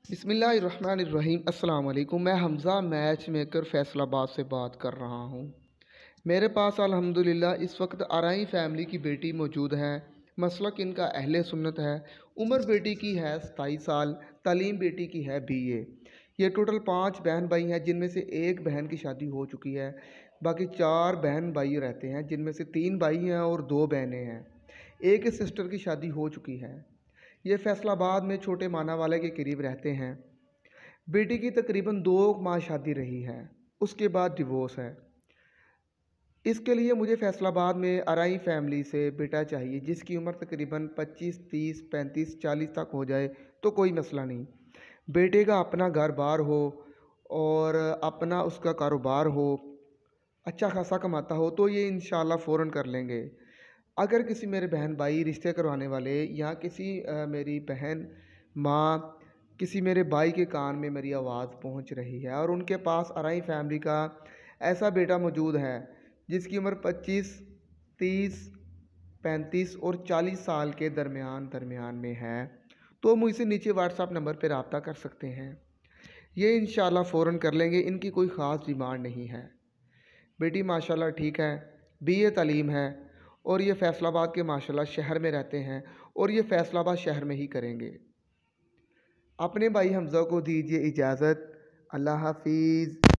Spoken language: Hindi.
बिस्मिल्लाहिर्रहमानिर्रहीम। अस्सलाम वालेकुम। मैं हमज़ा मैच मेकर फ़ैसलाबाद से बात कर रहा हूँ। मेरे पास अल्हम्दुलिल्लाह इस वक्त आरई फैमिली की बेटी मौजूद है। मसलक इनका अहले सुन्नत है। उम्र बेटी की है 27 साल। तालीम बेटी की है BA। ये टोटल 5 बहन भाई हैं, जिनमें से एक बहन की शादी हो चुकी है। बाकी 4 बहन भाई रहते हैं, जिनमें से 3 भाई हैं और 2 बहनें हैं। एक सिस्टर की शादी हो चुकी है। ये फैसलाबाद में छोटे माना वाले के करीब रहते हैं। बेटी की तकरीबन 2 माह शादी रही है, उसके बाद डिवोर्स है। इसके लिए मुझे फैसलाबाद में आरई फैमिली से बेटा चाहिए, जिसकी उम्र तकरीबन 25, 30, 35, 40 तक हो जाए तो कोई मसला नहीं। बेटे का अपना घर बार हो और अपना उसका कारोबार हो, अच्छा खासा कमाता हो, तो ये इंशाल्लाह फ़ौरन कर लेंगे। अगर किसी मेरे बहन भाई रिश्ते करवाने वाले या किसी मेरी बहन माँ, किसी मेरे भाई के कान में मेरी आवाज़ पहुंच रही है और उनके पास आरई फैमिली का ऐसा बेटा मौजूद है जिसकी उम्र 25, 30, 35 और 40 साल के दरमियान दरमियान में है, तो मुझसे नीचे व्हाट्सएप नंबर पर रब्ता कर सकते हैं। ये इंशाल्लाह फ़ौरन कर लेंगे। इनकी कोई ख़ास डिमांड नहीं है। बेटी माशाल्लाह ठीक है, BA तालीम है और ये फैसलाबाद के माशाल्लाह शहर में रहते हैं और ये फैसलाबाद शहर में ही करेंगे। अपने भाई हमज़ा को दीजिए इजाज़त। अल्लाह हाफ़िज़।